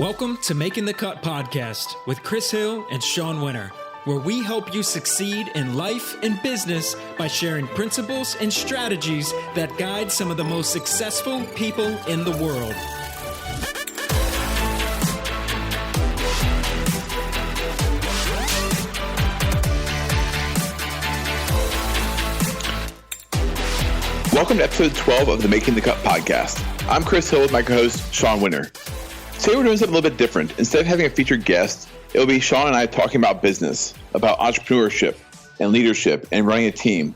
Welcome to Making the Cut podcast with Chris Hill and Shawn Winter, where we help you succeed in life and business by sharing principles and strategies that guide some of the most successful people in the world. Welcome to episode 12 of the Making the Cut podcast. I'm Chris Hill with my co-host, Shawn Winter. Today we're doing something a little bit different. Instead of having a featured guest, it'll be Shawn and I talking about business, about entrepreneurship and leadership and running a team.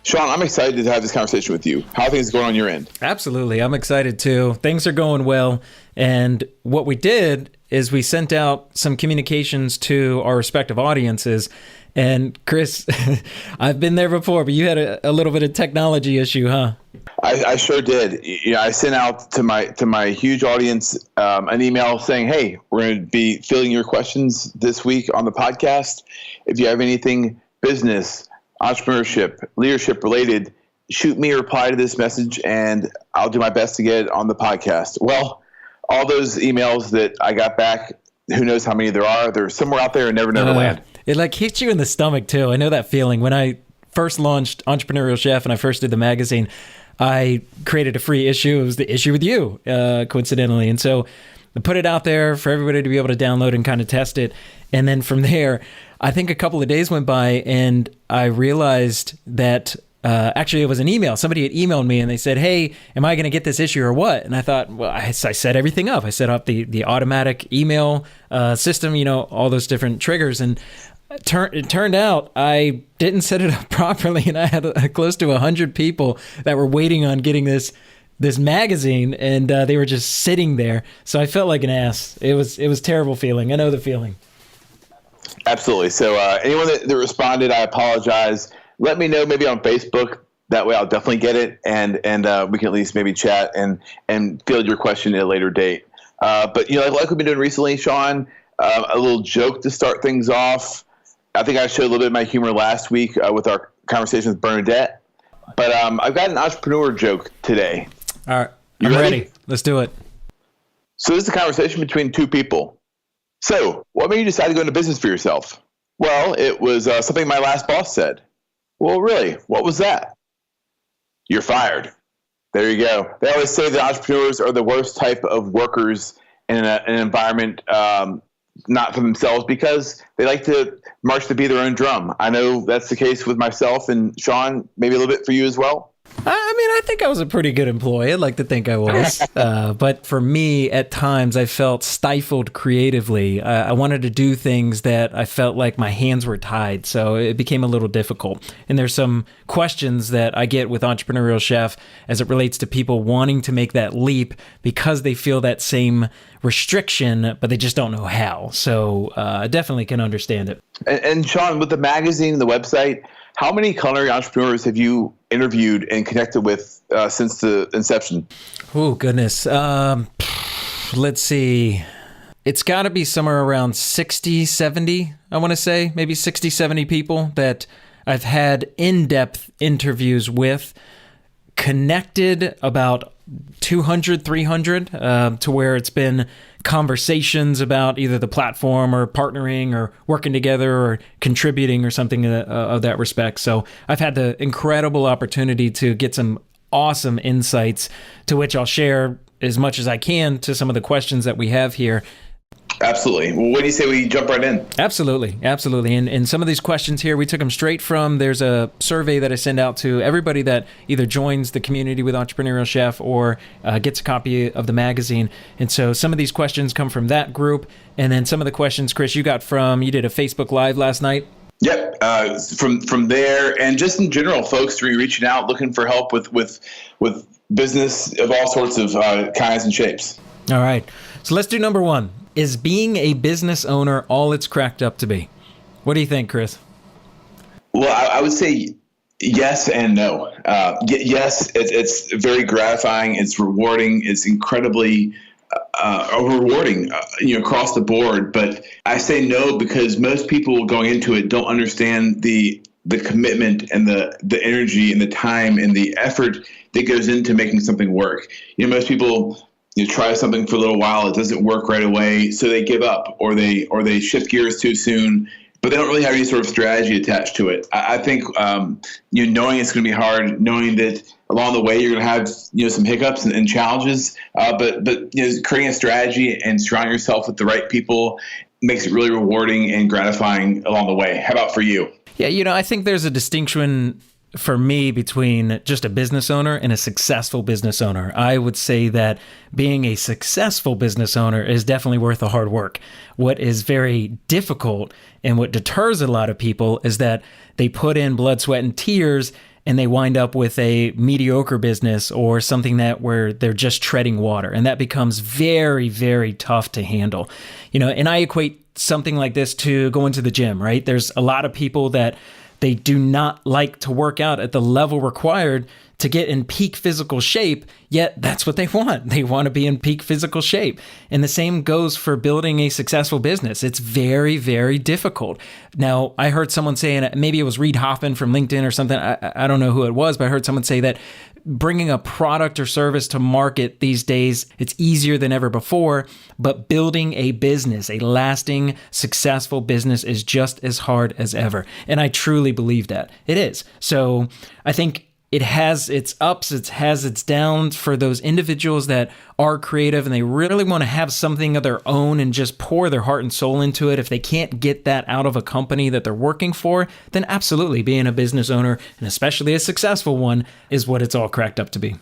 Shawn, I'm excited to have this conversation with you. How are things going on your end? Absolutely. I'm excited too. Things are going well. And what we did is we sent out some communications to our respective audiences. And Chris, I've been there before, but you had a little bit of technology issue, huh? I sure did. You know, I sent out to my huge audience an email saying, "Hey, we're going to be fielding your questions this week on the podcast. If you have anything business, entrepreneurship, leadership related, shoot me a reply to this message, and I'll do my best to get it on the podcast." Well, all those emails that I got back, who knows how many there are? They're somewhere out there in Never Land. It like hits you in the stomach too. I know that feeling. When I first launched Entrepreneurial Chef and I first did the magazine, I created a free issue. It was the issue with you, coincidentally. And so I put it out there for everybody to be able to download and kind of test it. And then from there, I think a couple of days went by and I realized that actually it was an email. Somebody had emailed me and they said, "Hey, am I going to get this issue or what?" And I thought, well, I set everything up. I set up the automatic email system, you know, all those different triggers. And it turned out I didn't set it up properly, and I had close to 100 people that were waiting on getting this magazine, and they were just sitting there. So I felt like an ass. It was a terrible feeling. I know the feeling. Absolutely. So anyone that responded, I apologize. Let me know maybe on Facebook. That way I'll definitely get it, and we can at least maybe chat and field your question at a later date. But, you know, like we've been doing recently, Shawn, a little joke to start things off. I think I showed a little bit of my humor last week with our conversation with Bernadette. But I've got an entrepreneur joke today. All right. I'm ready. Let's do it. So this is a conversation between two people. So what made you decide to go into business for yourself? Well, it was something my last boss said. Well, really? What was that? You're fired. There you go. They always say that entrepreneurs are the worst type of workers in an environment not for themselves, because they like to march to be their own drum. I know that's the case with myself and Shawn, maybe a little bit for you as well. I mean, I think I was a pretty good employee. I'd like to think I was. But for me, at times, I felt stifled creatively. I wanted to do things that I felt like my hands were tied. So it became a little difficult. And there's some questions that I get with Entrepreneurial Chef as it relates to people wanting to make that leap because they feel that same restriction, but they just don't know how. So I definitely can understand it. And Shawn, with the magazine and the website, how many culinary entrepreneurs have you interviewed and connected with since the inception? Oh, goodness. Let's see. It's got to be somewhere around 60, 70, I want to say. Maybe 60, 70 people that I've had in-depth interviews with. Connected about 200, 300 to where it's been conversations about either the platform or partnering or working together or contributing or something of that respect. So I've had the incredible opportunity to get some awesome insights, to which I'll share as much as I can to some of the questions that we have here. Absolutely. Well, what do you say we jump right in? Absolutely. And some of these questions here, we took them straight from, there's a survey that I send out to everybody that either joins the community with Entrepreneurial Chef or gets a copy of the magazine. And so some of these questions come from that group. And then some of the questions, Chris, you did a Facebook Live last night. Yep. From there, and just in general, folks reaching out, looking for help with business of all sorts of kinds and shapes. All right. So let's do number one. Is being a business owner all it's cracked up to be? What do you think, Chris? Well, I would say yes and no. Yes, it's very gratifying. It's rewarding. It's incredibly rewarding, across the board. But I say no because most people going into it don't understand the commitment and the energy and the time and the effort that goes into making something work. Most people you try something for a little while, it doesn't work right away, so they give up, or they shift gears too soon, but they don't really have any sort of strategy attached to it. I think knowing it's going to be hard, knowing that along the way you're going to have some hiccups and challenges, but creating a strategy and surrounding yourself with the right people makes it really rewarding and gratifying along the way. How about for you? Yeah, I think there's a distinction for me between just a business owner and a successful business owner. I would say that being a successful business owner is definitely worth the hard work. What is very difficult and what deters a lot of people is that they put in blood, sweat, and tears and they wind up with a mediocre business or something where they're just treading water. And that becomes very, very tough to handle. And I equate something like this to going to the gym, right? There's a lot of people that they do not like to work out at the level required to get in peak physical shape, yet that's what they want. They want to be in peak physical shape. And the same goes for building a successful business. It's very, very difficult. Now, I heard someone saying, maybe it was Reid Hoffman from LinkedIn or something. I don't know who it was, but I heard someone say that bringing a product or service to market these days, it's easier than ever before, but building a business, a lasting, successful business is just as hard as ever. And I truly believe that. It is. So I think it has its ups, it has its downs for those individuals that are creative and they really want to have something of their own and just pour their heart and soul into it. If they can't get that out of a company that they're working for, then absolutely being a business owner, and especially a successful one, is what it's all cracked up to be.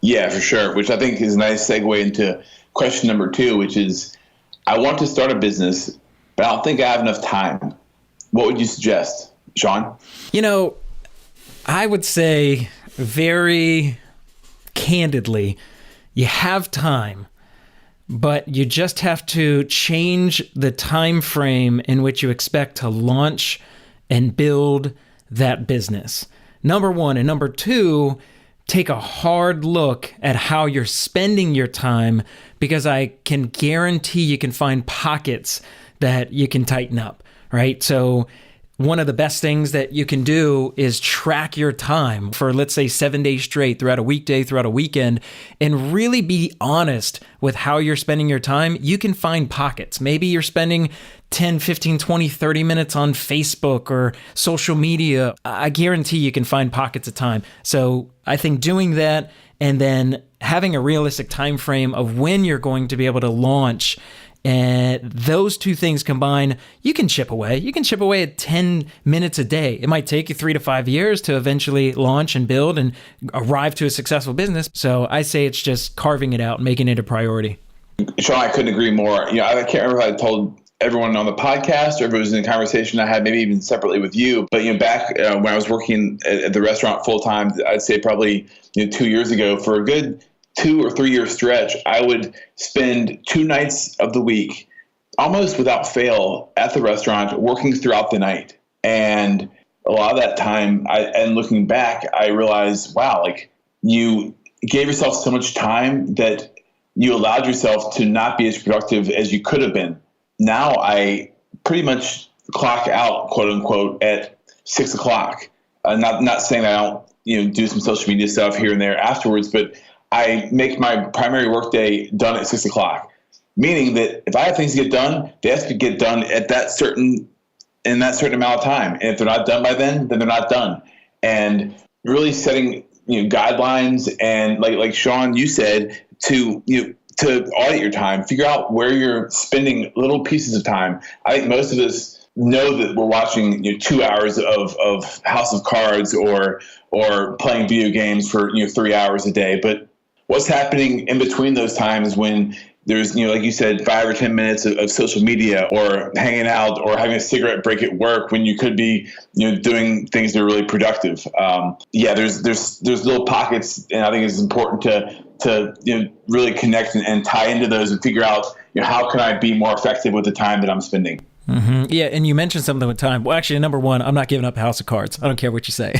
Yeah, for sure, which I think is a nice segue into question number 2, which is, I want to start a business, but I don't think I have enough time. What would you suggest, Shawn? I would say very candidly, you have time, but you just have to change the time frame in which you expect to launch and build that business. Number 1. And number 2, take a hard look at how you're spending your time, because I can guarantee you can find pockets that you can tighten up, right? So one of the best things that you can do is track your time for, let's say, 7 days straight throughout a weekday, throughout a weekend, and really be honest with how you're spending your time. You can find pockets. Maybe you're spending 10, 15, 20, 30 minutes on Facebook or social media. I guarantee you can find pockets of time. So I think doing that and then having a realistic time frame of when you're going to be able to launch, and those two things combined, you can chip away. You can chip away at 10 minutes a day. It might take you 3 to 5 years to eventually launch and build and arrive to a successful business. So I say it's just carving it out and making it a priority. Shawn, I couldn't agree more. I can't remember if I told everyone on the podcast or if it was in a conversation I had maybe even separately with you. But back when I was working at the restaurant full time, I'd say probably 2 years ago, for a good 2 or 3 year stretch, I would spend 2 nights of the week, almost without fail, at the restaurant, working throughout the night. And a lot of that time, and looking back, I realized, wow, you gave yourself so much time that you allowed yourself to not be as productive as you could have been. Now I pretty much clock out, quote unquote, at 6 o'clock. Not saying that I don't, do some social media stuff here and there afterwards, but I make my primary workday done at 6 o'clock, meaning that if I have things to get done, they have to get done at that certain amount of time. And if they're not done by then they're not done. And really setting guidelines and like Shawn, you said, to audit your time, figure out where you're spending little pieces of time. I think most of us know that we're watching 2 hours of House of Cards or playing video games for 3 hours a day, but what's happening in between those times when there's, like you said, 5 or 10 minutes of social media or hanging out or having a cigarette break at work when you could be, doing things that are really productive. There's little pockets, and I think it's important to really connect and tie into those and figure out, how can I be more effective with the time that I'm spending. Mm-hmm. Yeah, and you mentioned something with time. Well, actually, number 1, I'm not giving up House of Cards. I don't care what you say.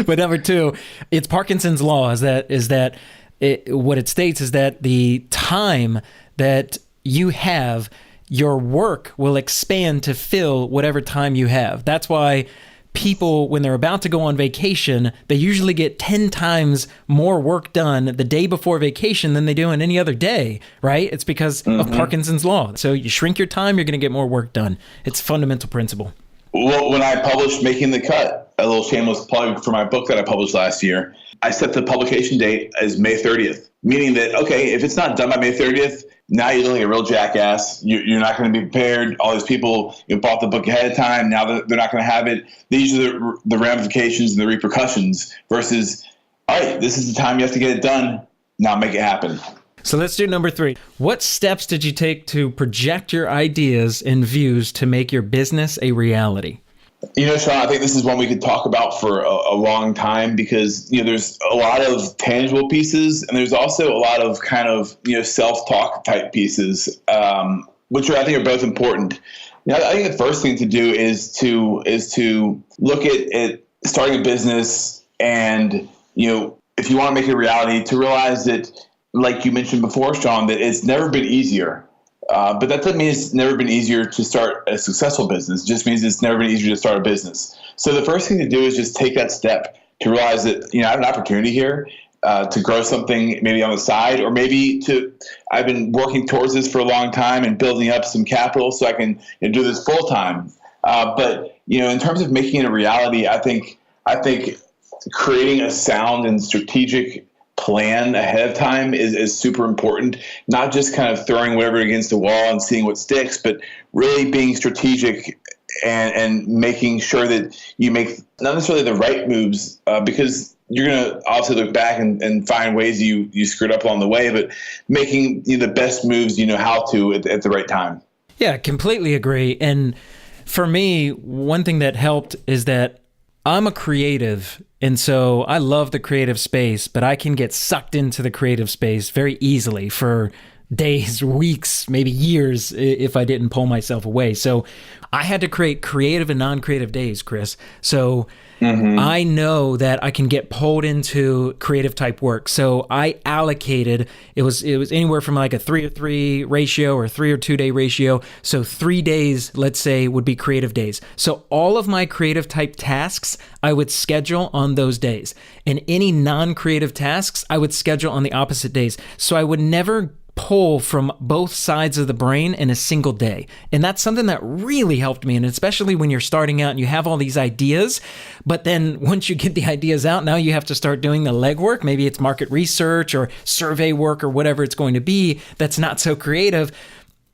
But number 2, it's Parkinson's law. What it states is that the time that you have, your work will expand to fill whatever time you have. That's why people, when they're about to go on vacation, they usually get 10 times more work done the day before vacation than they do on any other day, right? It's because of Parkinson's law. So you shrink your time, you're going to get more work done. It's a fundamental principle. Well, when I published Making the Cut, a little shameless plug for my book that I published last year, I set the publication date as May 30th, meaning that, okay, if it's not done by May 30th, now you're looking like a real jackass. You're not going to be prepared. All these people bought the book ahead of time. Now they're not going to have it. These are the ramifications and the repercussions versus, all right, this is the time you have to get it done. Now make it happen. So let's do number 3. What steps did you take to project your ideas and views to make your business a reality? Shawn, I think this is one we could talk about for a long time because, there's a lot of tangible pieces and there's also a lot of kind of, self-talk type pieces, which I think are both important. I think the first thing to do is to look at starting a business and, if you want to make it a reality, to realize that, like you mentioned before, Shawn, that it's never been easier. But that doesn't mean it's never been easier to start a successful business. It just means it's never been easier to start a business. So the first thing to do is just take that step to realize that, I have an opportunity here to grow something maybe on the side, or maybe I've been working towards this for a long time and building up some capital so I can do this full time. But, in terms of making it a reality, I think creating a sound and strategic plan ahead of time is super important. Not just kind of throwing whatever against the wall and seeing what sticks, but really being strategic and making sure that you make not necessarily the right moves, because you're going to obviously look back and find ways you screwed up along the way, but making the best moves you know how to at the right time. Yeah, completely agree. And for me, one thing that helped is that I'm a creative, and so I love the creative space, but I can get sucked into the creative space very easily for days, weeks, maybe years if I didn't pull myself away. So I had to create creative and non-creative days, Chris. So I know that I can get pulled into creative type work. So I allocated, it was anywhere from like a 3-to-3 ratio or 3 or 2 day ratio. So 3 days, let's say, would be creative days. So all of my creative type tasks, I would schedule on those days. And any non-creative tasks, I would schedule on the opposite days. So I would never pull from both sides of the brain in a single day. And that's something that really helped me. And especially when you're starting out and you have all these ideas, but then once you get the ideas out, now you have to start doing the legwork. Maybe it's market research or survey work or whatever it's going to be that's not so creative.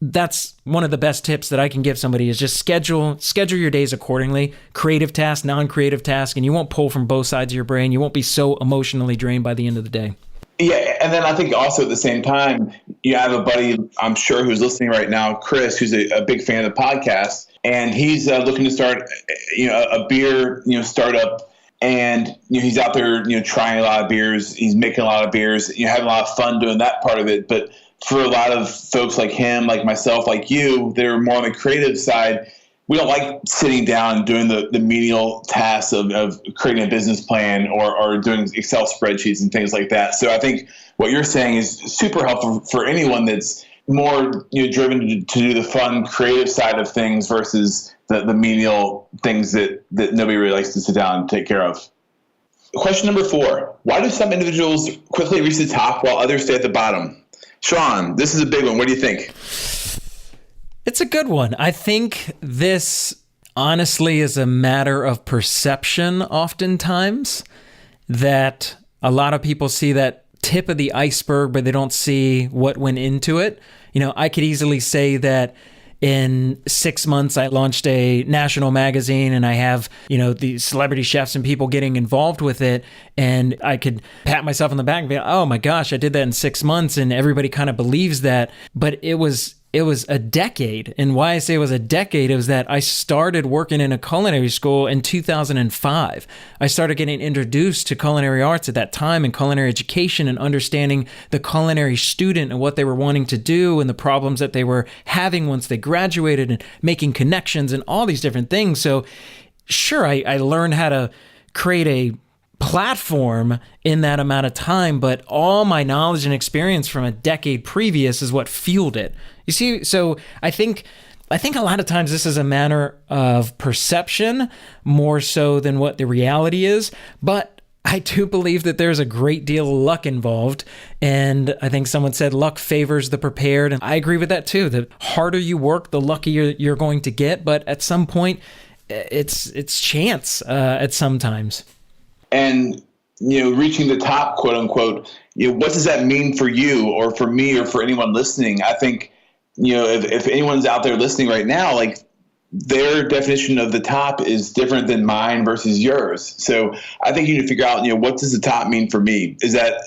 That's one of the best tips that I can give somebody is just schedule your days accordingly. Creative task, non-creative task, and you won't pull from both sides of your brain. You won't be so emotionally drained by the end of the day. Yeah, and then I think also at the same time, you have a buddy, I'm sure, who's listening right now, Chris, who's a big fan of the podcast, and he's looking to start, a beer, startup, and he's out there, trying a lot of beers, he's making a lot of beers, having a lot of fun doing that part of it. But for a lot of folks like him, like myself, like you, that are more on the creative side, we don't like sitting down and doing the menial tasks of creating a business plan or doing Excel spreadsheets and things like that. So I think what you're saying is super helpful for anyone that's more driven to do the fun, creative side of things versus the menial things that nobody really likes to sit down and take care of. Question number 4, why do some individuals quickly reach the top while others stay at the bottom? Shawn, this is a big one. What do you think? It's a good one. I think this honestly is a matter of perception oftentimes, that a lot of people see that tip of the iceberg, but they don't see what went into it. I could easily say that in 6 months, I launched a national magazine and I have, the celebrity chefs and people getting involved with it. And I could pat myself on the back and be like, oh my gosh, I did that in 6 months. And everybody kind of believes that. But it was a decade. And why I say it was a decade is that I started working in a culinary school in 2005. I started getting introduced to culinary arts at that time and culinary education and understanding the culinary student and what they were wanting to do and the problems that they were having once they graduated and making connections and all these different things. So sure, I learned how to create a platform in that amount of time, but all my knowledge and experience from a decade previous is what fueled it. You see, so I think I think a lot of times this is a matter of perception more so than what the reality is. But I do believe that there's a great deal of luck involved. And I think someone said luck favors the prepared. And I agree with that too. The harder you work, the luckier you're going to get. But at some point, it's chance at some times. And, reaching the top, quote unquote, what does that mean for you or for me or for anyone listening? I think, if anyone's out there listening right now, like their definition of the top is different than mine versus yours. So I think you need to figure out, what does the top mean for me? Is that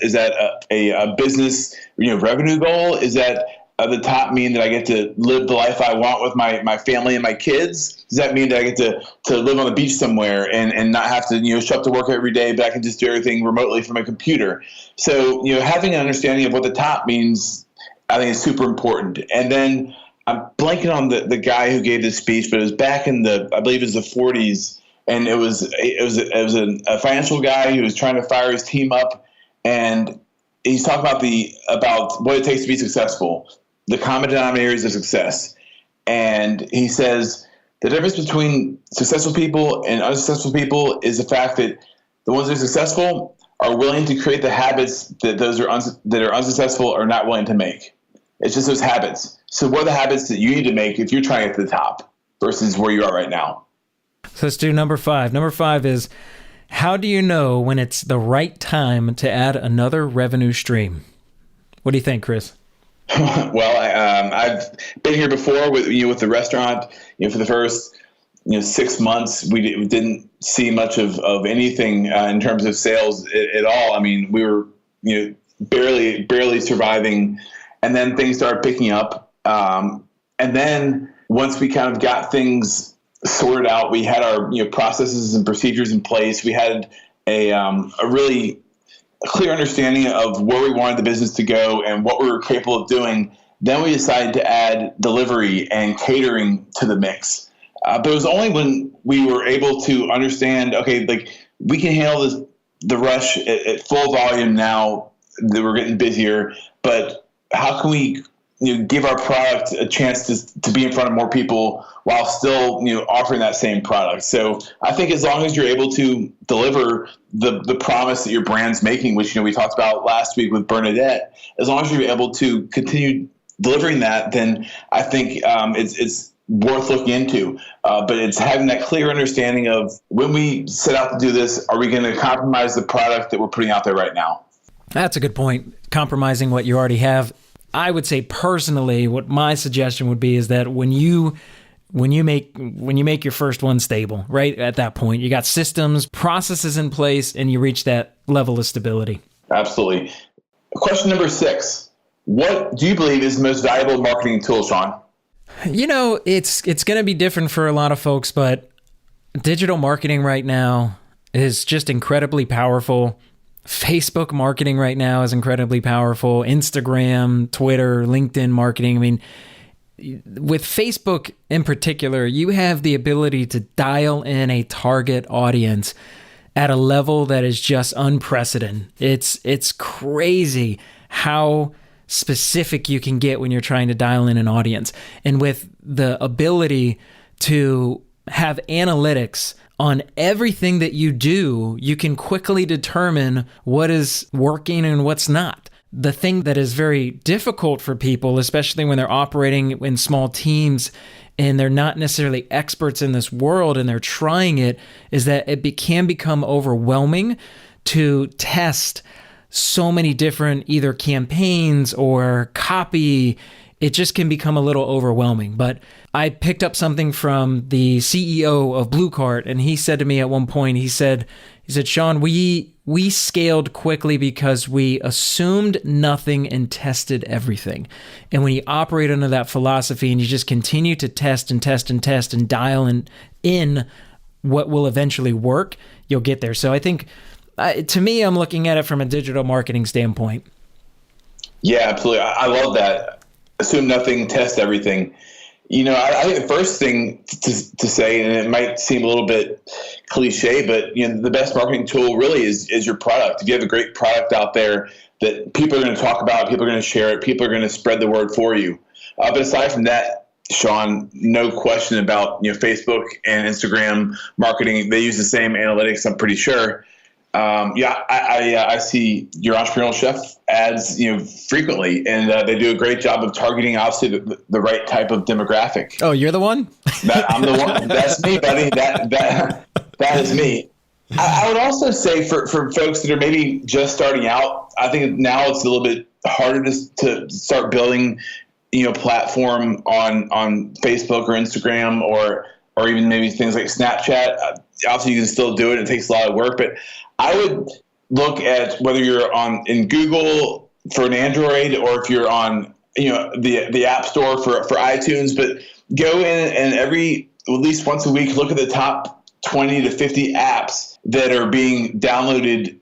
a business, revenue goal? Is that the top mean that I get to live the life I want with my family and my kids? Does that mean that I get to live on the beach somewhere and not have to, show up to work every day, but I can just do everything remotely from a computer? So, having an understanding of what the top means, I think is super important. And then I'm blanking on the guy who gave this speech, but it was back in I believe it was the 40s. And it was a financial guy who was trying to fire his team up. And he's talking about what it takes to be successful, the common denominators of success. And he says the difference between successful people and unsuccessful people is the fact that the ones that are successful are willing to create the habits that those that are unsuccessful are not willing to make. It's just those habits. So what are the habits that you need to make if you're trying to get to the top versus where you are right now? So let's do number 5. Number 5 is, how do you know when it's the right time to add another revenue stream? What do you think, Chris? Well, I've been here before with the restaurant. For the first 6 months, we didn't see much of anything in terms of sales at all. I mean, we were barely surviving, and then things started picking up. And then once we kind of got things sorted out, we had our processes and procedures in place. We had a really clear understanding of where we wanted the business to go and what we were capable of doing. Then we decided to add delivery and catering to the mix. But it was only when we were able to understand, okay, like we can handle the rush at full volume now that we're getting busier, but how can we give our product a chance to be in front of more people while still offering that same product? So I think as long as you're able to deliver the promise that your brand's making, which we talked about last week with Bernadette, as long as you're able to continue delivering that, then I think it's worth looking into. But it's having that clear understanding of when we set out to do this, are we going to compromise the product that we're putting out there right now? That's a good point. Compromising what you already have. I would say personally, what my suggestion would be is that when you make your first one stable, right at that point, you got systems, processes in place, and you reach that level of stability. Absolutely. Question number 6. What do you believe is the most valuable marketing tool, Shawn? It's going to be different for a lot of folks, but digital marketing right now is just incredibly powerful. Facebook marketing right now is incredibly powerful. Instagram, Twitter, LinkedIn marketing. I mean, with Facebook in particular, you have the ability to dial in a target audience at a level that is just unprecedented. It's crazy how specific you can get when you're trying to dial in an audience. And with the ability to have analytics on everything that you do, you can quickly determine what is working and what's not. The thing that is very difficult for people, especially when they're operating in small teams and they're not necessarily experts in this world and they're trying it, is that it can become overwhelming to test so many different either campaigns or copy. It just can become a little overwhelming. But I picked up something from the CEO of Blue Cart, and he said to me at one point, he said, Shawn, we scaled quickly because we assumed nothing and tested everything. And when you operate under that philosophy and you just continue to test and test and test and dial in what will eventually work, you'll get there. So I think, to me, I'm looking at it from a digital marketing standpoint. Yeah, absolutely. I love that. Assume nothing, test everything. I think the first thing to say, and it might seem a little bit cliche, but the best marketing tool really is your product. If you have a great product out there that people are going to talk about, people are going to share it, people are going to spread the word for you. But aside from that, Shawn, no question about, Facebook and Instagram marketing. They use the same analytics, I'm pretty sure. I see your Entrepreneurial Chef ads, frequently, and they do a great job of targeting, obviously, the right type of demographic. Oh, you're the one? I'm the one. That's me, buddy. That is me. I would also say for folks that are maybe just starting out, I think now it's a little bit harder to start building, platform on Facebook or Instagram or even maybe things like Snapchat. Obviously, you can still do it. It takes a lot of work, but I would look at whether you're in Google for an Android or if you're on, the App Store for iTunes, but go in and at least once a week, look at the top 20 to 50 apps that are being downloaded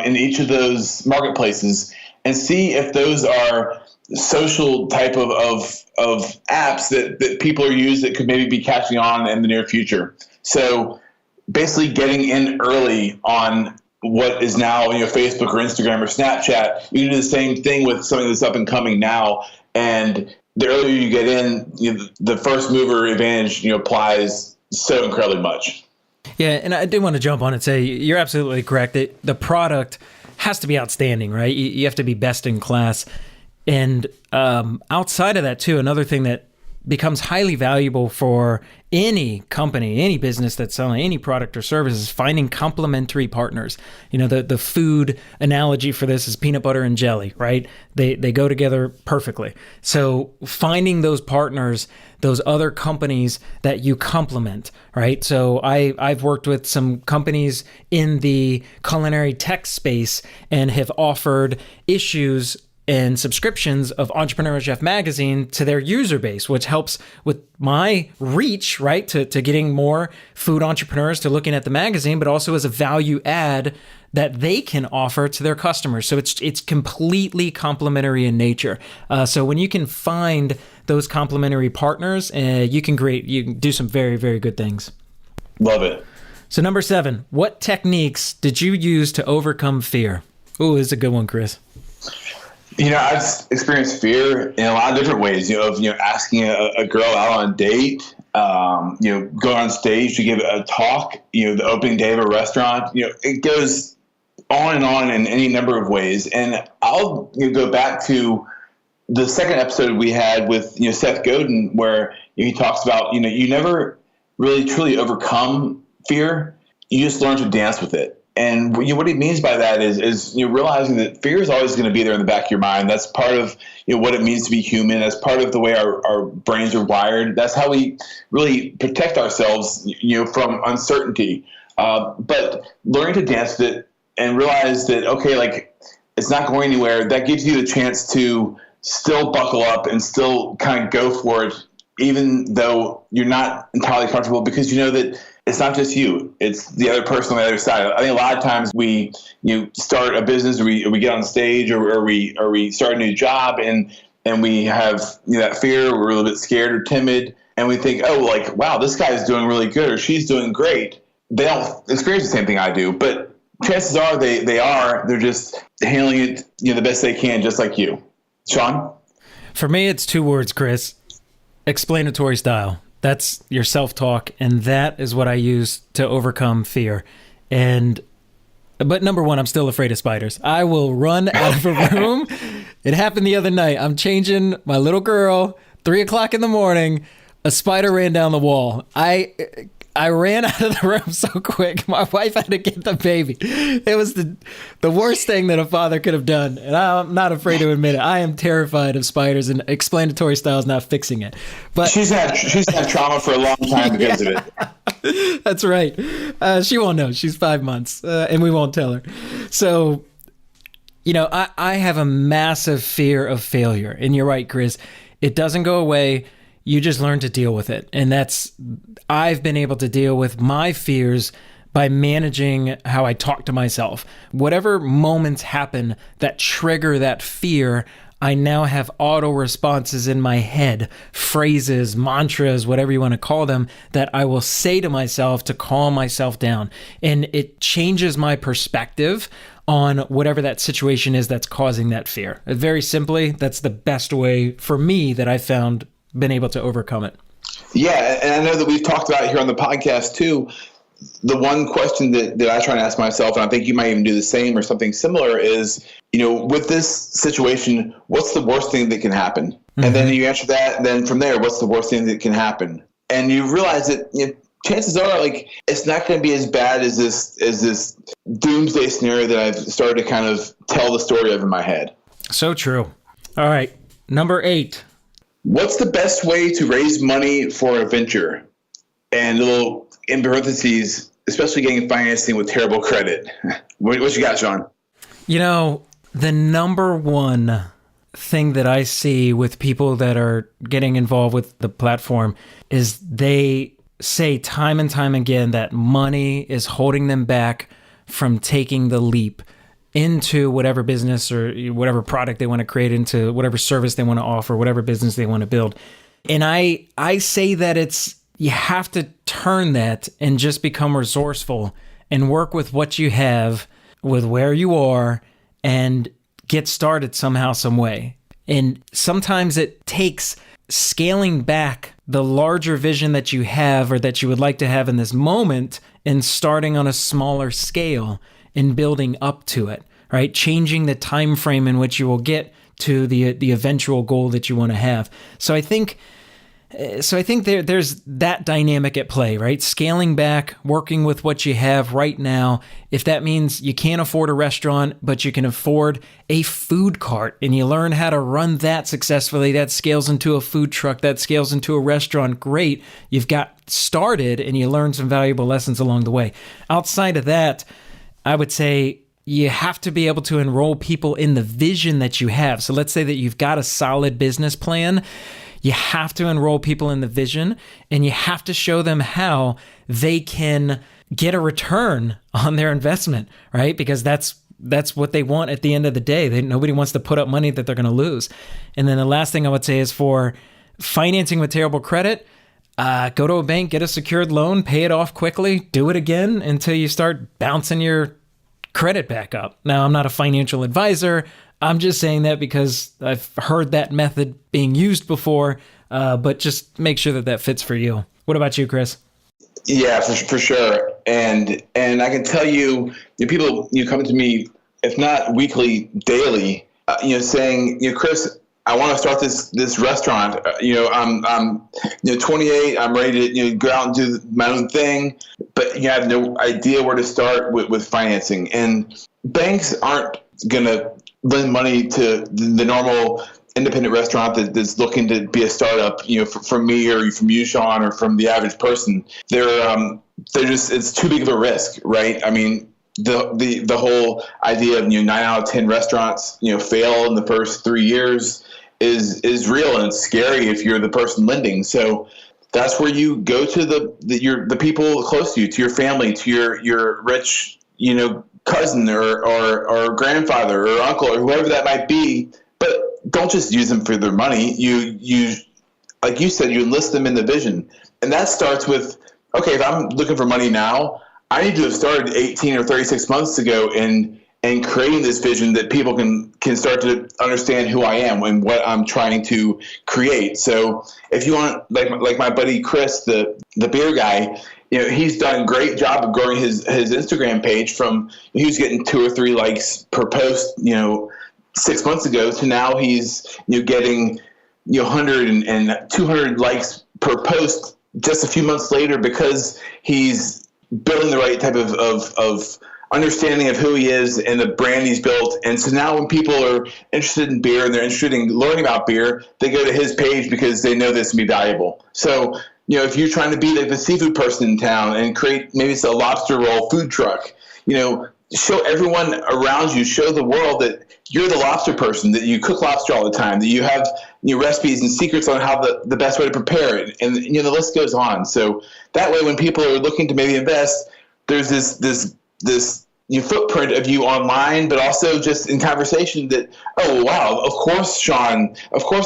in each of those marketplaces and see if those are social type of apps that people are using that could maybe be catching on in the near future. So basically getting in early on what is now, Facebook or Instagram or Snapchat. You can do the same thing with something that's up and coming now. And the earlier you get in, the first mover advantage, applies so incredibly much. Yeah, and I did want to jump on and say you're absolutely correct. The product has to be outstanding, right? You have to be best in class. And outside of that, too, another thing that becomes highly valuable for any company, any business that's selling any product or service is finding complementary partners. The food analogy for this is peanut butter and jelly, right? They go together perfectly. So finding those partners, those other companies that you complement, right? So I've worked with some companies in the culinary tech space and have offered issues and subscriptions of Entrepreneurial Chef magazine to their user base, which helps with my reach, right, to getting more food entrepreneurs to looking at the magazine, but also as a value add that they can offer to their customers. So it's completely complementary in nature. So when you can find those complementary partners, you can do some very, very good things. Love it. So number 7, what techniques did you use to overcome fear? Ooh, this is a good one, Chris. I've experienced fear in a lot of different ways, of asking a girl out on a date, going on stage to give a talk, the opening day of a restaurant, it goes on and on in any number of ways. And I'll go back to the second episode we had with, Seth Godin, where he talks about, you never really truly overcome fear. You just learn to dance with it. And what he means by that is realizing that fear is always going to be there in the back of your mind. That's part of what it means to be human. That's part of the way our brains are wired. That's how we really protect ourselves from uncertainty. But learning to dance with it and realize that, okay, like it's not going anywhere, that gives you the chance to still buckle up and still kind of go for it, even though you're not entirely comfortable, because you know that it's not just you, it's the other person on the other side. I think a lot of times we start a business or we get on stage or we start a new job and we have that fear, we're a little bit scared or timid, and we think, oh, like, wow, this guy's doing really good or she's doing great. They don't experience the same thing I do, but chances are they're just handling it the best they can, just like you. Shawn? For me, it's 2 words, Chris. Explanatory style. That's your self-talk, and that is what I use to overcome fear. But number 1, I'm still afraid of spiders. I will run out of a room. It happened the other night. I'm changing my little girl, 3 o'clock in the morning. A spider ran down the wall. I ran out of the room so quick. My wife had to get the baby. It was the worst thing that a father could have done. And I'm not afraid to admit it. I am terrified of spiders, and explanatory style is not fixing it. But she's had trauma for a long time because of it. That's right. She won't know. She's 5 months, and we won't tell her. So, I have a massive fear of failure. And you're right, Chris. It doesn't go away. You just learn to deal with it. And I've been able to deal with my fears by managing how I talk to myself. Whatever moments happen that trigger that fear, I now have auto responses in my head, phrases, mantras, whatever you want to call them, that I will say to myself to calm myself down. And it changes my perspective on whatever that situation is that's causing that fear. Very simply, that's the best way for me that I found been able to overcome it. Yeah, and I know that we've talked about it here on the podcast too. The one question that I try to ask myself, and I think you might even do the same or something similar, is, with this situation, what's the worst thing that can happen? Mm-hmm. And then you answer that, and then from there, what's the worst thing that can happen? And you realize that chances are, like, it's not going to be as bad as this doomsday scenario that I've started to kind of tell the story of in my head. So true. All right, number 8. What's the best way to raise money for a venture? And a little in parentheses, especially getting financing with terrible credit. What you got, Shawn? The number one thing that I see with people that are getting involved with the platform is they say time and time again that money is holding them back from taking the leap into whatever business or whatever product they want to create, into whatever service they want to offer, whatever business they want to build. And I say that you have to turn that and just become resourceful and work with what you have, with where you are, and get started somehow, some way. And sometimes it takes scaling back the larger vision that you have or that you would like to have in this moment and starting on a smaller scale and building up to it, right? Changing the time frame in which you will get to the eventual goal that you want to have. So I think there's that dynamic at play, right? Scaling back, working with what you have right now. If that means you can't afford a restaurant, but you can afford a food cart and you learn how to run that successfully, that scales into a food truck, that scales into a restaurant, great. You've got started and you learn some valuable lessons along the way. Outside of that, I would say you have to be able to enroll people in the vision that you have. So let's say that you've got a solid business plan. You have to enroll people in the vision, and you have to show them how they can get a return on their investment, right? Because that's what they want at the end of the day. Nobody wants to put up money that they're going to lose. And then the last thing I would say is for financing with terrible credit, go to a bank, get a secured loan, pay it off quickly, do it again until you start bouncing your credit back up. Now, I'm not a financial advisor. I'm just saying that because I've heard that method being used before, but just make sure that fits for you. What about you, Chris? Yeah, for sure. And I can tell you, people come to me, if not weekly, daily, saying, Chris, I want to start this restaurant. I'm 28. I'm ready to go out and do my own thing, but I have no idea where to start with financing. And banks aren't gonna lend money to the normal independent restaurant that's looking to be a startup. From me or from you, Shawn, or from the average person. They're just, it's too big of a risk, right? I mean, the whole idea of 9 out of 10 restaurants fail in the first 3 years is real, and it's scary if you're the person lending. So that's where you go to the people close to you, to your family, to your rich cousin or grandfather or uncle or whoever that might be. But don't just use them for their money. You like you said, you enlist them in the vision, and that starts with, okay, if I'm looking for money now, I need to have started 18 or 36 months ago and creating this vision that people can start to understand who I am and what I'm trying to create. So if you want, like my buddy Chris, the beer guy, he's done a great job of growing his Instagram page from, he was getting 2 or 3 likes per post, 6 months ago, to now he's getting 100 and 200 likes per post just a few months later, because he's building the right type of understanding of who he is and the brand he's built. And so now when people are interested in beer and they're interested in learning about beer, they go to his page because they know this can be valuable. So, if you're trying to be like the seafood person in town and create, maybe it's a lobster roll food truck, show everyone around you, show the world that you're the lobster person, that you cook lobster all the time, that you have recipes and secrets on how the best way to prepare it. And, the list goes on. So that way, when people are looking to maybe invest, there's this footprint of you online, but also just in conversation that, oh, wow, of course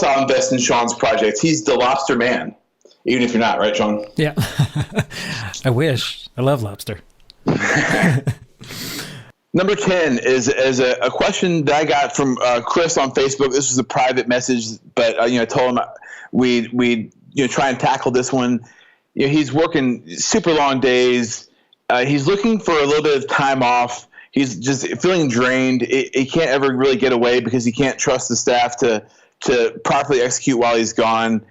I'll invest in Shawn's project. He's the lobster man, even if you're not, right, Shawn? Yeah. I wish. I love lobster. Number 10 is a question that I got from Chris on Facebook. This was a private message, but I told him we'd try and tackle this one. He's working super long days. He's looking for a little bit of time off. He's just feeling drained. He can't ever really get away because he can't trust the staff to properly execute while he's gone.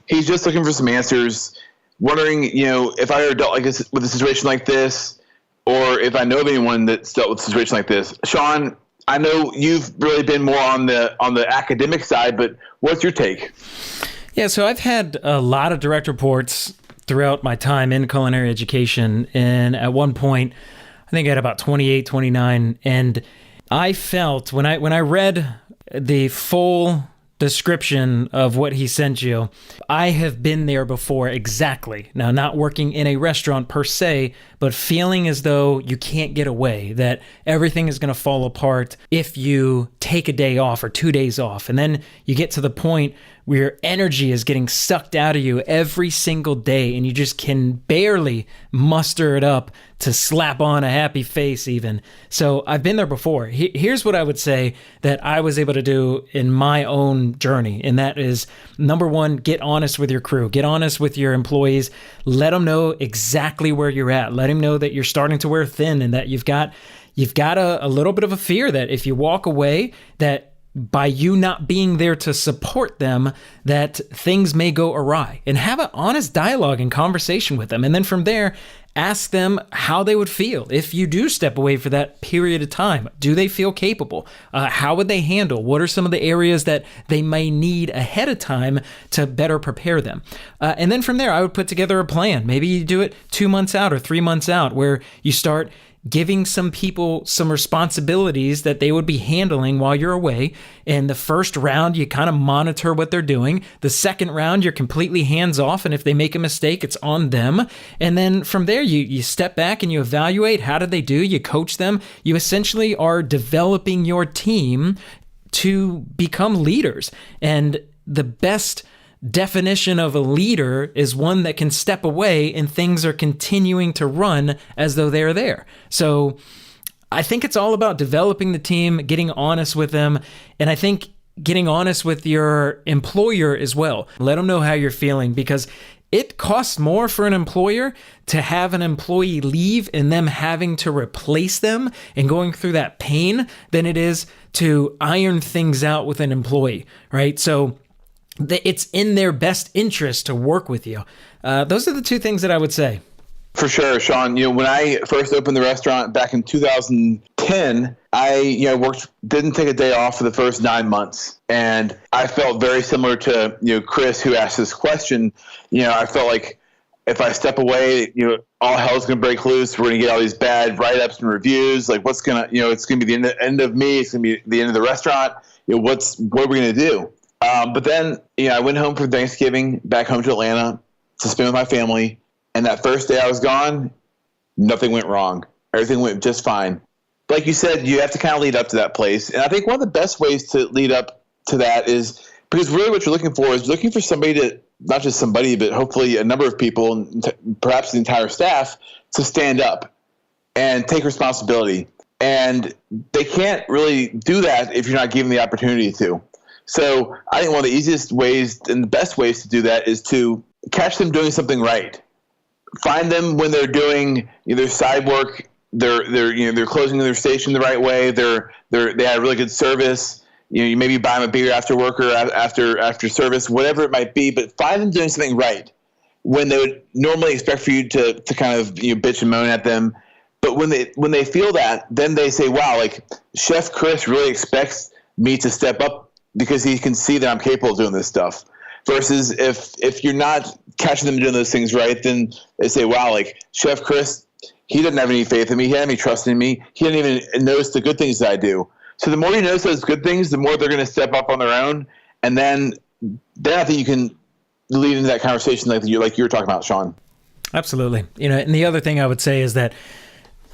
He's just looking for some answers, wondering, if I were adult like this, with a situation like this, or if I know of anyone that's dealt with a situation like this. Shawn, I know you've really been more on the academic side, but what's your take? Yeah, so I've had a lot of direct reports throughout my time in culinary education, and at one point, I think I had about 28, 29, and I felt when I read the full description of what he sent you, I have been there before exactly. Now, not working in a restaurant per se, but feeling as though you can't get away, that everything is going to fall apart if you take a day off or 2 days off. And then you get to the point where your energy is getting sucked out of you every single day, and you just can barely muster it up to slap on a happy face even. So I've been there before. Here's what I would say that I was able to do in my own journey, and that is, number one, get honest with your crew. Get honest with your employees. Let them know exactly where you're at. Let them know that you're starting to wear thin and that you've got a little bit of a fear that if you walk away, that by you not being there to support them, that things may go awry. And have an honest dialogue and conversation with them. And then from there, ask them how they would feel if you do step away for that period of time. Do they feel capable? How would they handle? What are some of the areas that they may need ahead of time to better prepare them? And then from there, I would put together a plan. Maybe you do it 2 months out or 3 months out, where you start giving some people some responsibilities that they would be handling while you're away. In the first round, you kind of monitor what they're doing. The second round, you're completely hands off, and if they make a mistake, it's on them. And then from there, you step back and you evaluate, how did they do? You coach them. You essentially are developing your team to become leaders. And the best definition of a leader is one that can step away and things are continuing to run as though they're there. So I think it's all about developing the team, getting honest with them, and I think getting honest with your employer as well. Let them know how you're feeling, because it costs more for an employer to have an employee leave and them having to replace them and going through that pain than it is to iron things out with an employee, right? So it's in their best interest to work with you. Those are the two things that I would say. For sure, Shawn. When I first opened the restaurant back in 2010, I didn't take a day off for the first 9 months, and I felt very similar to Chris, who asked this question. I felt like if I step away, all hell's gonna break loose. We're gonna get all these bad write-ups and reviews. Like, it's gonna be the end of me. It's gonna be the end of the restaurant. What are we gonna do? But then, I went home for Thanksgiving, back home to Atlanta to spend with my family. And that first day I was gone, nothing went wrong. Everything went just fine. But like you said, you have to kind of lead up to that place. And I think one of the best ways to lead up to that is, because really what you're looking for is looking for somebody to, not just somebody, but hopefully a number of people, and perhaps the entire staff, to stand up and take responsibility. And they can't really do that if you're not given the opportunity to. So I think one of the easiest ways and the best ways to do that is to catch them doing something right. Find them when they're doing either side work, they're closing their station the right way, they have really good service. You maybe buy them a beer after work or after service, whatever it might be, but find them doing something right when they would normally expect for you to kind of bitch and moan at them. But when they feel that, then they say, wow, like Chef Chris really expects me to step up because he can see that I'm capable of doing this stuff. Versus if you're not catching them doing those things right, then they say, wow, like Chef Chris, he doesn't have any faith in me. He doesn't have any trust in me. He doesn't even notice the good things that I do. So the more you notice those good things, the more they're going to step up on their own. And then I think you can lead into that conversation like you were talking about, Shawn. Absolutely. And the other thing I would say is that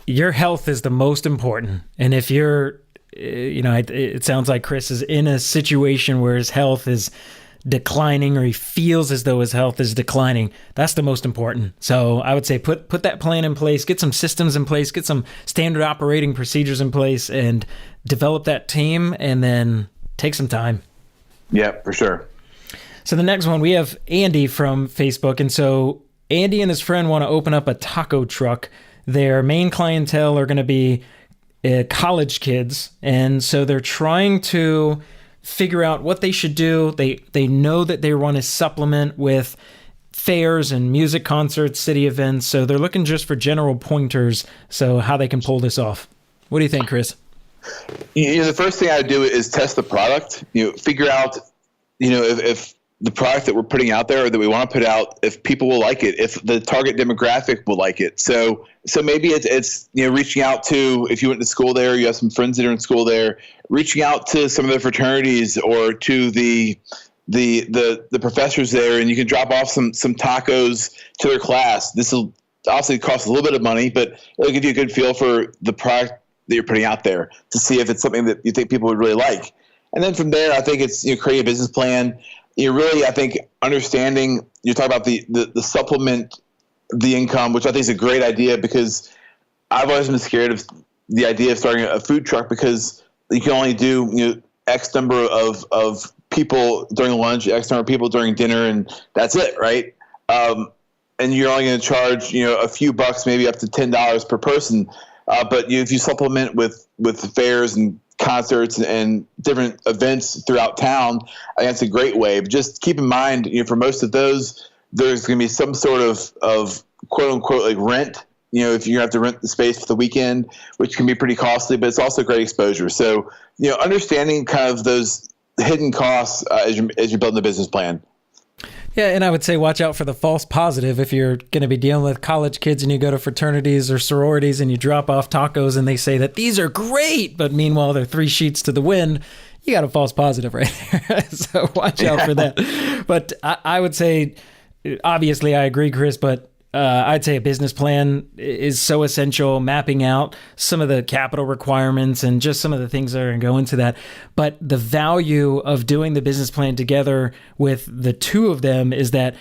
your health is the most important. And if you're, it sounds like Chris is in a situation where his health is declining or he feels as though his health is declining, that's the most important. So I would say put that plan in place, get some systems in place, get some standard operating procedures in place, and develop that team, and then take some time. Yeah, for sure. So the next one, we have Andy from Facebook. And so Andy and his friend want to open up a taco truck. Their main clientele are going to be college kids. And so they're trying to figure out what they should do. They know that they want to supplement with fairs and music concerts, city events. So they're looking just for general pointers, so how they can pull this off. What do you think, Chris? The first thing I would do is test the product. Figure out, if the product that we're putting out there or that we want to put out, if people will like it, if the target demographic will like it. So maybe it's reaching out to, if you went to school there, you have some friends that are in school there, reaching out to some of the fraternities or to the professors there, and you can drop off some tacos to their class. This will obviously cost a little bit of money, but it'll give you a good feel for the product that you're putting out there to see if it's something that you think people would really like. And then from there, I think it's create a business plan. Really, I think understanding, you talk about the supplement the income, which I think is a great idea, because I've always been scared of the idea of starting a food truck, because you can only do X number of people during lunch, X number of people during dinner, and that's it, right? And you're only going to charge a few bucks, maybe up to $10 per person. But if you supplement with fairs and concerts and different events throughout town, I think that's a great way. But just keep in mind, for most of those, there's going to be some sort of quote unquote like rent. If you have to rent the space for the weekend, which can be pretty costly, but it's also great exposure. So understanding kind of those hidden costs as you're building the business plan. Yeah, and I would say watch out for the false positive. If you're going to be dealing with college kids and you go to fraternities or sororities and you drop off tacos and they say that these are great, but meanwhile they're 3 sheets to the wind, you got a false positive right there. So watch out for that. But I would say, obviously I agree, Chris, but I'd say a business plan is so essential, mapping out some of the capital requirements and just some of the things that are going to go into that. But the value of doing the business plan together with the two of them is that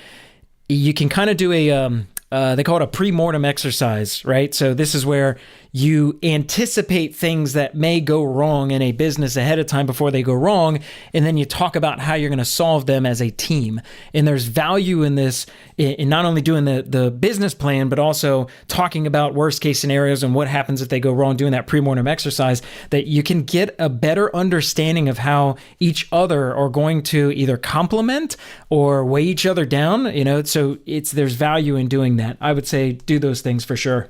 you can kind of do they call it a pre-mortem exercise, right? So this is where you anticipate things that may go wrong in a business ahead of time before they go wrong, and then you talk about how you're going to solve them as a team. And there's value in this, in not only doing the business plan, but also talking about worst case scenarios and what happens if they go wrong, doing that pre-mortem exercise, that you can get a better understanding of how each other are going to either complement or weigh each other down, so there's value in doing that. I would say do those things for sure.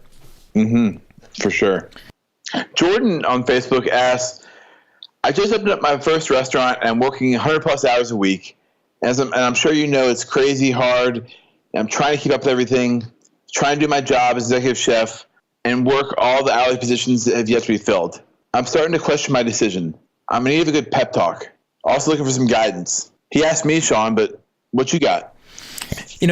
Mm-hmm. For sure. Jordan on Facebook asks, I just opened up my first restaurant and I'm working 100 plus hours a week. And I'm sure it's crazy hard. And I'm trying to keep up with everything, trying to do my job as executive chef and work all the hourly positions that have yet to be filled. I'm starting to question my decision. I'm in need of a good pep talk. Also looking for some guidance. He asked me, Shawn, but what you got?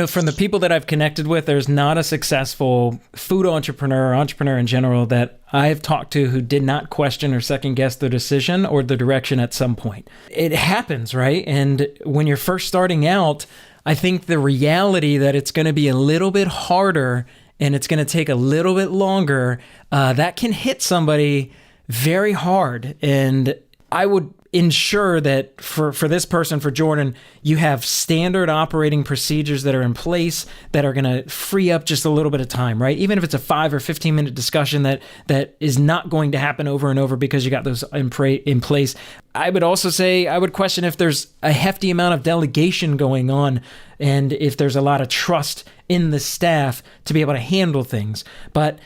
From the people that I've connected with, there's not a successful food entrepreneur or entrepreneur in general that I've talked to who did not question or second guess their decision or the direction at some point. It happens, right? And when you're first starting out, I think the reality that it's going to be a little bit harder and it's going to take a little bit longer, that can hit somebody very hard. And I would ensure that for this person, for Jordan, you have standard operating procedures that are in place that are going to free up just a little bit of time, right? Even if it's a 5 or 15 minute discussion that is not going to happen over and over because you got those in place. I would also say I would question if there's a hefty amount of delegation going on and if there's a lot of trust in the staff to be able to handle things. But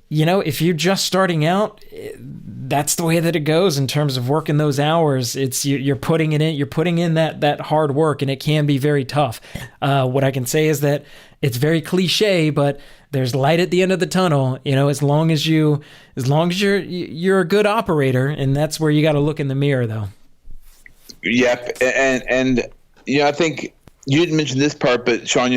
if you're just starting out, that's the way that it goes in terms of working those hours. It's you're putting it in, you're putting in that hard work, and it can be very tough. What I can say is that it's very cliche, but there's light at the end of the tunnel. As long as you're a good operator, and that's where you got to look in the mirror, though. Yep, and I think you didn't mention this part, but Shawn,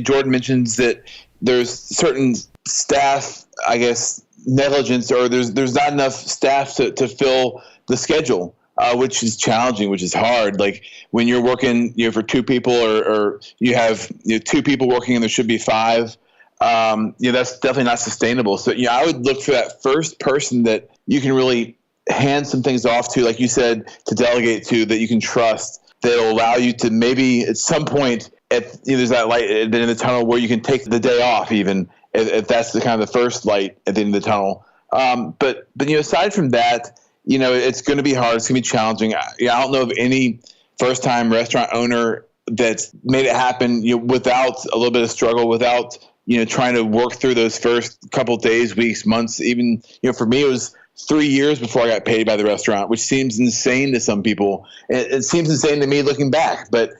Jordan mentions that there's certain staff, I guess, negligence, or there's not enough staff to fill the schedule. which is challenging, which is hard. Like when you're working, for two people, or you have two people working and there should be five. That's definitely not sustainable. So I would look for that first person that you can really hand some things off to, like you said, to delegate to, that you can trust, that'll allow you to maybe at some point there's that light at the end of the tunnel where you can take the day off, even if that's the kind of the first light at the end of the tunnel. But aside from that, it's going to be hard. It's going to be challenging. I don't know of any first-time restaurant owner that's made it happen without a little bit of struggle, without trying to work through those first couple of days, weeks, months. Even for me, it was 3 years before I got paid by the restaurant, which seems insane to some people. It seems insane to me looking back, but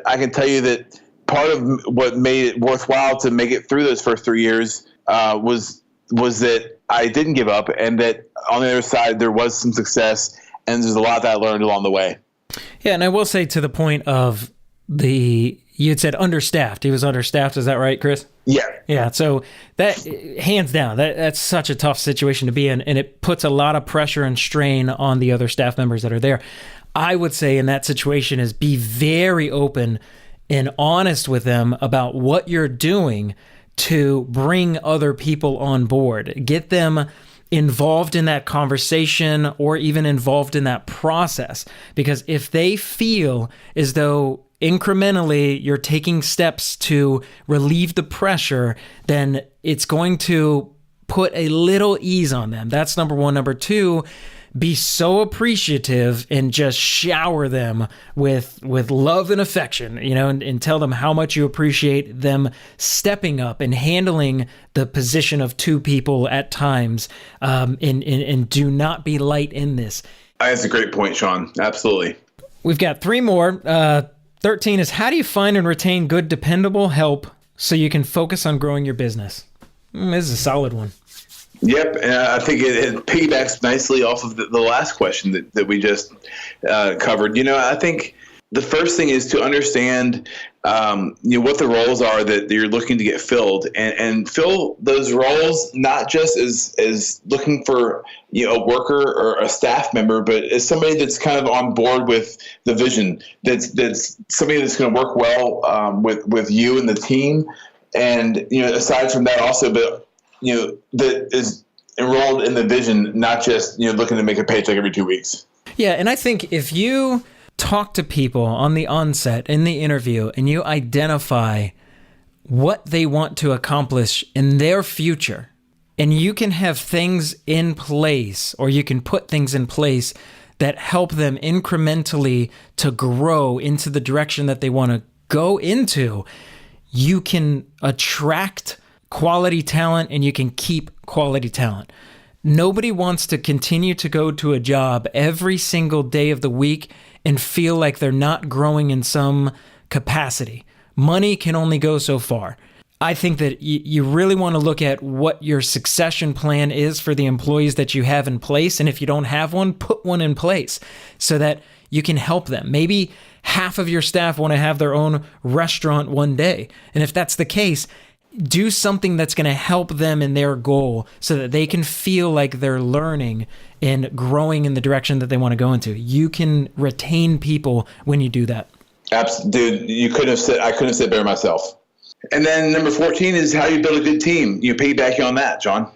I can tell you that part of what made it worthwhile to make it through those first 3 years was that I didn't give up, and that on the other side there was some success, and there's a lot that I learned along the way. Yeah, and I will say, to the point of you had said understaffed. He was understaffed. Is that right, Chris? Yeah. Yeah. So that, hands down, that's such a tough situation to be in, and it puts a lot of pressure and strain on the other staff members that are there. I would say in that situation is be very open and honest with them about what you're doing to bring other people on board. Get them involved in that conversation or even involved in that process. Because if they feel as though incrementally you're taking steps to relieve the pressure, then it's going to put a little ease on them. That's number one. Number two, be so appreciative and just shower them with love and affection, and tell them how much you appreciate them stepping up and handling the position of two people at times, and do not be light in this. That's a great point, Shawn. Absolutely. We've got three more. 13 is, how do you find and retain good, dependable help so you can focus on growing your business? This is a solid one. Yep, and I think it piggybacks nicely off of the last question that we just covered. I think the first thing is to understand what the roles are that you're looking to get filled, and fill those roles not just as looking for a worker or a staff member, but as somebody that's kind of on board with the vision. That's somebody that's going to work well with you and the team, and aside from that also, but that is enrolled in the vision, not just, looking to make a paycheck every 2 weeks. Yeah. And I think if you talk to people on the onset in the interview and you identify what they want to accomplish in their future, and you can have things in place, or you can put things in place that help them incrementally to grow into the direction that they want to go into, you can attract quality talent and you can keep quality talent. Nobody wants to continue to go to a job every single day of the week and feel like they're not growing in some capacity. Money can only go so far. I think that you really want to look at what your succession plan is for the employees that you have in place. And if you don't have one, put one in place so that you can help them. Maybe half of your staff want to have their own restaurant one day. And if that's the case, do something that's going to help them in their goal so that they can feel like they're learning and growing in the direction that they want to go into. You can retain people when you do that. Absolutely. Dude, I couldn't have said better myself. And then number 14 is how you build a good team. You piggyback on that, John.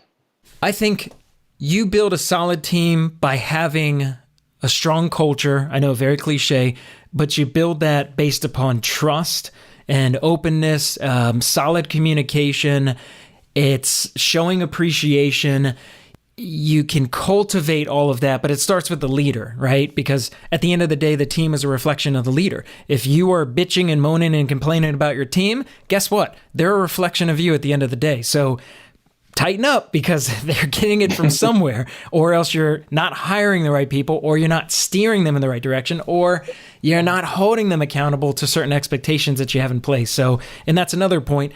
I think you build a solid team by having a strong culture. I know, very cliche, but you build that based upon trust and openness, solid communication. It's showing appreciation. You can cultivate all of that, but it starts with the leader, right? Because at the end of the day, the team is a reflection of the leader. If you are bitching and moaning and complaining about your team, guess what? They're a reflection of you at the end of the day. So tighten up, because they're getting it from somewhere, or else you're not hiring the right people, or you're not steering them in the right direction, or you're not holding them accountable to certain expectations that you have in place. So, and that's another point.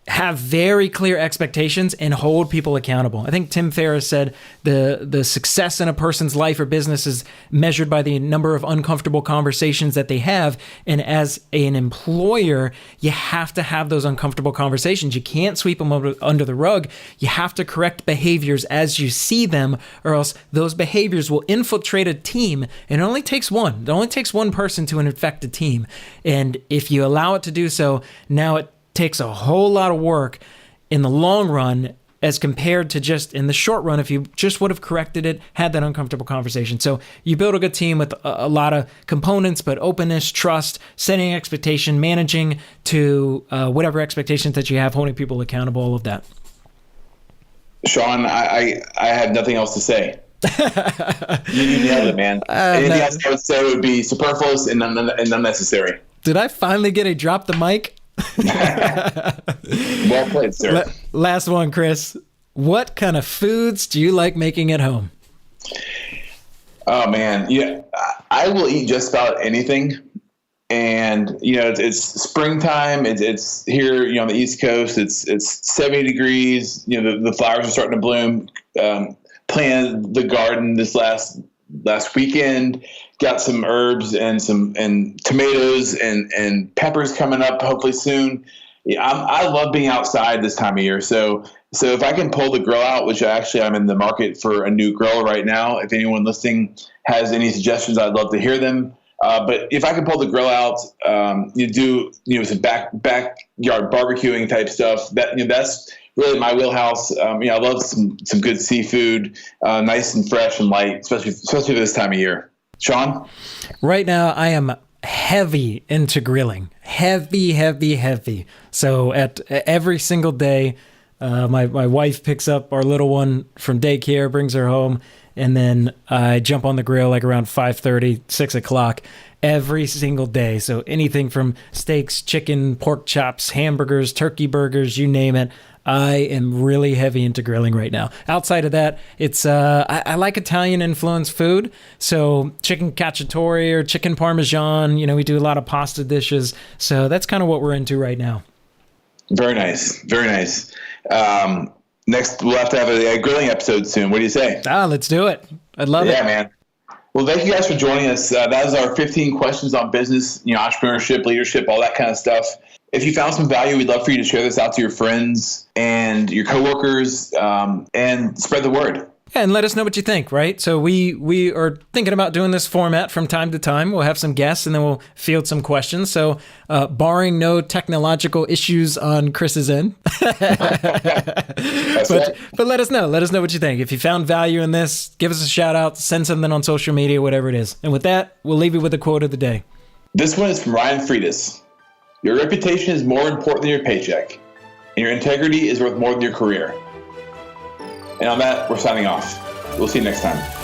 have very clear expectations and hold people accountable. I think Tim Ferriss said the success in a person's life or business is measured by the number of uncomfortable conversations that they have. And as an employer, you have to have those uncomfortable conversations. You can't sweep them under the rug. You have to correct behaviors as you see them, or else those behaviors will infiltrate a team. And it only takes one. It only takes one person to infect a team. And if you allow it to do so, now it takes a whole lot of work in the long run as compared to just in the short run if you just would have corrected it, had that uncomfortable conversation. So you build a good team with a lot of components, but openness, trust, setting expectation, managing to whatever expectations that you have, holding people accountable, all of that. Shawn, I have nothing else to say. You nailed it, man. Anything else I would say would be superfluous and unnecessary. Did I finally get a drop the mic? Well played, sir. Last one, Chris. What kind of foods do you like making at home? Oh man, I will eat just about anything. And it's springtime. It's here, on the East Coast. It's 70 degrees. The flowers are starting to bloom. Planted the garden this last weekend. Got some herbs and tomatoes and peppers coming up hopefully soon. I love being outside this time of year. So if I can pull the grill out, which I'm in the market for a new grill right now. If anyone listening has any suggestions, I'd love to hear them. But if I can pull the grill out, you do some backyard barbecuing type stuff. That's really my wheelhouse. I love some good seafood, nice and fresh and light, especially for this time of year. Shawn? Right now, I am heavy into grilling. Heavy. So at every single day, my wife picks up our little one from daycare, brings her home, and then I jump on the grill like around 5:30, 6 o'clock every single day. So anything from steaks, chicken, pork chops, hamburgers, turkey burgers, you name it. I am really heavy into grilling right now. Outside of that, it's I like Italian influenced food. So chicken cacciatore or chicken parmesan, we do a lot of pasta dishes. So that's kind of what we're into right now. Very nice. Very nice. Next, we'll have to have a grilling episode soon. What do you say? Let's do it. I'd love it. Yeah, man. Well, thank you guys for joining us. That is our 15 questions on business, entrepreneurship, leadership, all that kind of stuff. If you found some value, we'd love for you to share this out to your friends and your coworkers, and spread the word. Yeah, and let us know what you think, right? So we are thinking about doing this format from time to time. We'll have some guests, and then we'll field some questions. So barring no technological issues on Chris's end. But let us know. Let us know what you think. If you found value in this, give us a shout out, send something on social media, whatever it is. And with that, we'll leave you with a quote of the day. This one is from Ryan Friedis. Your reputation is more important than your paycheck, and your integrity is worth more than your career. And on that, we're signing off. We'll see you next time.